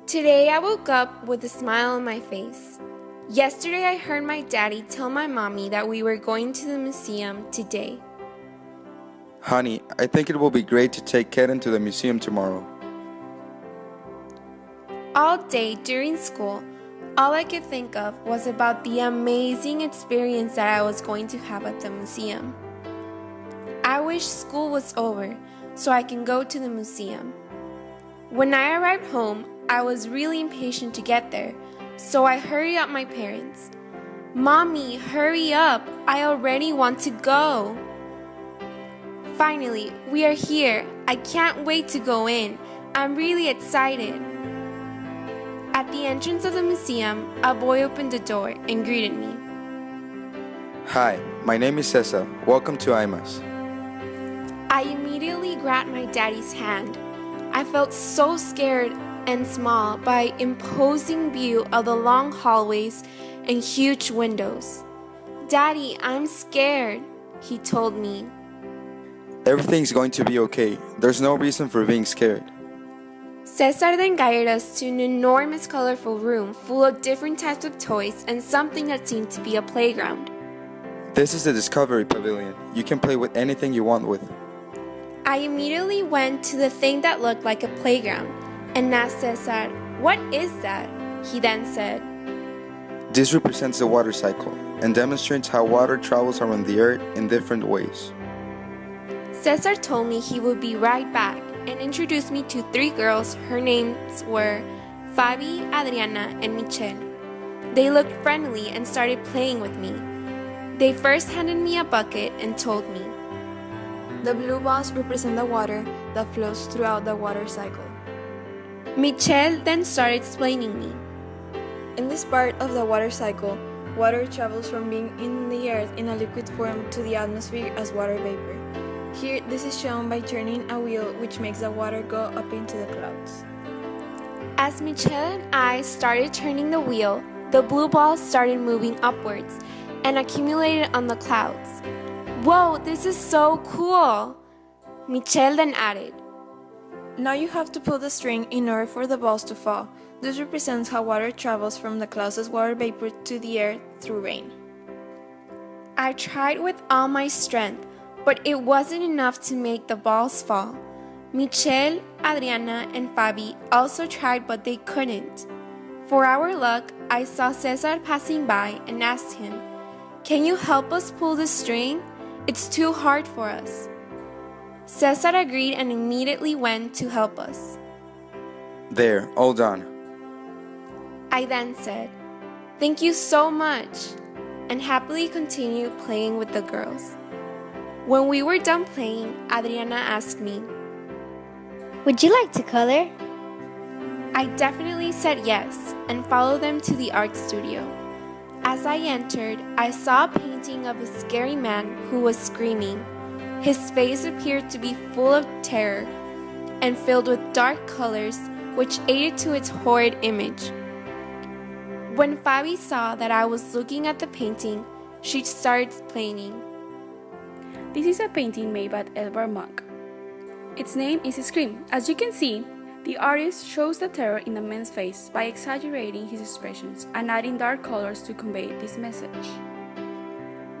Today I woke up with a smile on my face. Yesterday I heard my daddy tell my mommy that we were going to the museum today. Honey, I think it will be great to take Keden to the museum tomorrow. All day during school, all I could think of was about the amazing experience that I was going to have at the museum. I wish school was over so I can go to the museum. When I arrived home, I was really impatient to get there, so I hurried up my parents. Mommy, hurry up! I already want to go! Finally, we are here. I can't wait to go in. I'm really excited. At the entrance of the museum, a boy opened the door and greeted me. Hi, my name is Cesar. Welcome to IMAS. I immediately grabbed my daddy's hand. I felt so scared and small by imposing view of the long hallways and huge windows. Daddy, I'm scared, he told me. Everything's going to be okay. There's no reason for being scared. Cesar then guided us to an enormous colorful room full of different types of toys and something that seemed to be a playground. This is the Discovery Pavilion. You can play with anything you want with. I immediately went to the thing that looked like a playground and asked Cesar, "What is that?" He then said, This represents the water cycle and demonstrates how water travels around the earth in different ways. Cesar told me he would be right back and introduced me to 3 girls. Her names were Fabi, Adriana, and Michelle. They looked friendly and started playing with me. They first handed me a bucket and told me, The blue balls represent the water that flows throughout the water cycle. Michelle then started explaining me. In this part of the water cycle, water travels from being in the earth in a liquid form to the atmosphere as water vapor. Here, this is shown by turning a wheel which makes the water go up into the clouds. As Michelle and I started turning the wheel, the blue balls started moving upwards and accumulated on the clouds. Whoa, this is so cool! Michelle then added, Now you have to pull the string in order for the balls to fall. This represents how water travels from the clouds as water vapor to the earth through rain. I tried with all my strength, but it wasn't enough to make the balls fall. Michelle, Adriana, and Fabi also tried, but they couldn't. For our luck, I saw Cesar passing by and asked him, "Can you help us pull the string? It's too hard for us." Cesar agreed and immediately went to help us. There, all done. I then said, "Thank you so much," and happily continued playing with the girls. When we were done playing, Adriana asked me, Would you like to color? I definitely said yes and followed them to the art studio. As I entered, I saw a painting of a scary man who was screaming. His face appeared to be full of terror and filled with dark colors, which added to its horrid image. When Fabi saw that I was looking at the painting, she started explaining. This is a painting made by Edvard Munch. Its name is Scream. As you can see, the artist shows the terror in the man's face by exaggerating his expressions and adding dark colors to convey this message.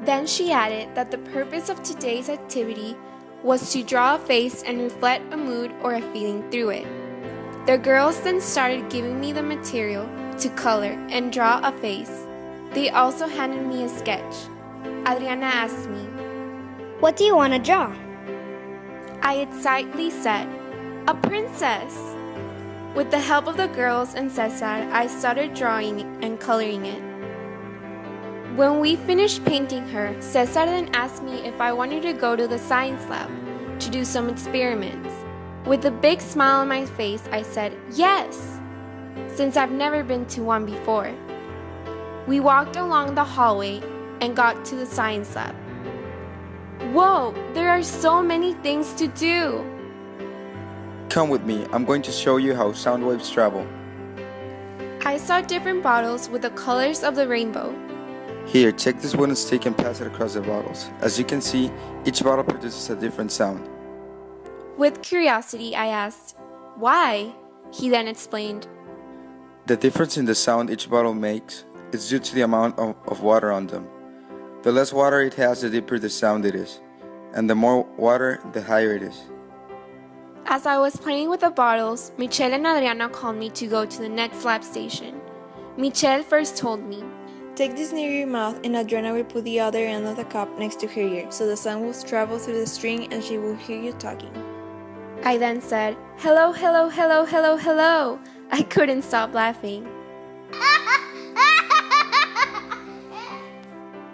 Then she added that the purpose of today's activity was to draw a face and reflect a mood or a feeling through it. The girls then started giving me the material to color and draw a face. They also handed me a sketch. Adriana asked me, What do you want to draw? I excitedly said, "A princess!" With the help of the girls and Cesar, I started drawing and coloring it. When we finished painting her, Cesar then asked me if I wanted to go to the science lab to do some experiments. With a big smile on my face, I said, "Yes!" since I've never been to one before. We walked along the hallway and got to the science lab. Whoa, there are so many things to do! Come with me. I'm going to show you how sound waves travel. I saw different bottles with the colors of the rainbow. Here, take this wooden stick and pass it across the bottles. As you can see, each bottle produces a different sound. With curiosity, I asked, "Why?" He then explained, The difference in the sound each bottle makes is due to the amount of water on them. The less water it has, the deeper the sound it is, and the more water, the higher it is. As I was playing with the bottles, Michelle and Adriana called me to go to the next lab station. Michelle first told me, Take this near your mouth and Adriana will put the other end of the cup next to her ear, so the sound will travel through the string and she will hear you talking. I then said, hello, hello, hello, hello, hello. I couldn't stop laughing.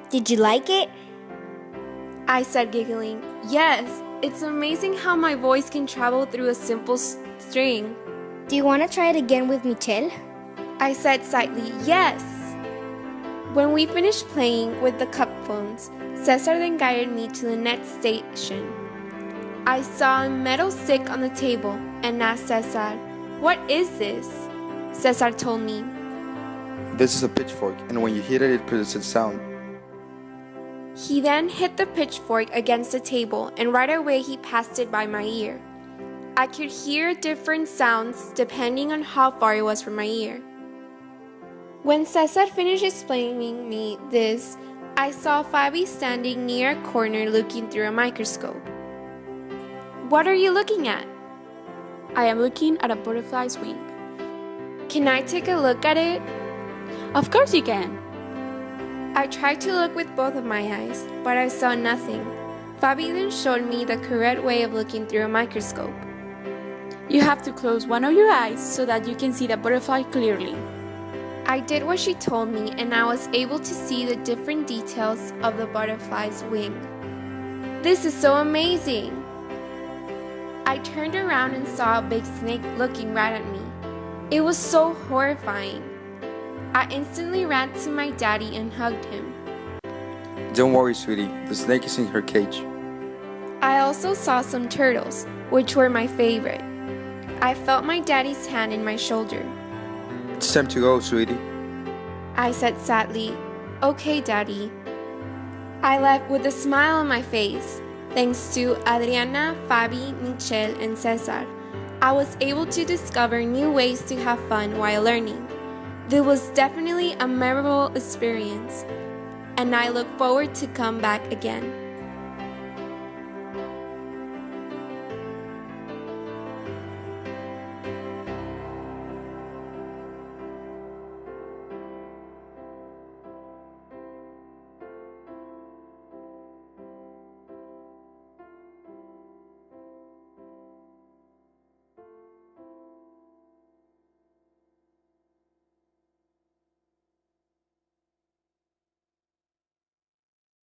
Did you like it? I said, giggling, yes, it's amazing how my voice can travel through a simple string. Do you want to try it again with Michelle? I said slightly, yes. When we finished playing with the cup phones, Cesar then guided me to the next station. I saw a metal stick on the table and asked Cesar, what is this? Cesar told me. This is a pitchfork, and when you hit it, it produces sound. He then hit the pitchfork against the table, and right away he passed it by my ear. I could hear different sounds depending on how far it was from my ear. When Cesar finished explaining me this, I saw Fabi standing near a corner looking through a microscope. What are you looking at? I am looking at a butterfly's wing. Can I take a look at it? Of course you can. I tried to look with both of my eyes, but I saw nothing. Fabi then showed me the correct way of looking through a microscope. You have to close one of your eyes so that you can see the butterfly clearly. I did what she told me, and I was able to see the different details of the butterfly's wing. This is so amazing! I turned around and saw a big snake looking right at me. It was so horrifying. I instantly ran to my daddy and hugged him. Don't worry, sweetie, the snake is in her cage. I also saw some turtles, which were my favorite. I felt my daddy's hand in my shoulder. It's time to go, sweetie. I said sadly, okay, Daddy. I left with a smile on my face. Thanks to Adriana, Fabi, Michelle, and Cesar, I was able to discover new ways to have fun while learning. This was definitely a memorable experience, and I look forward to come back again.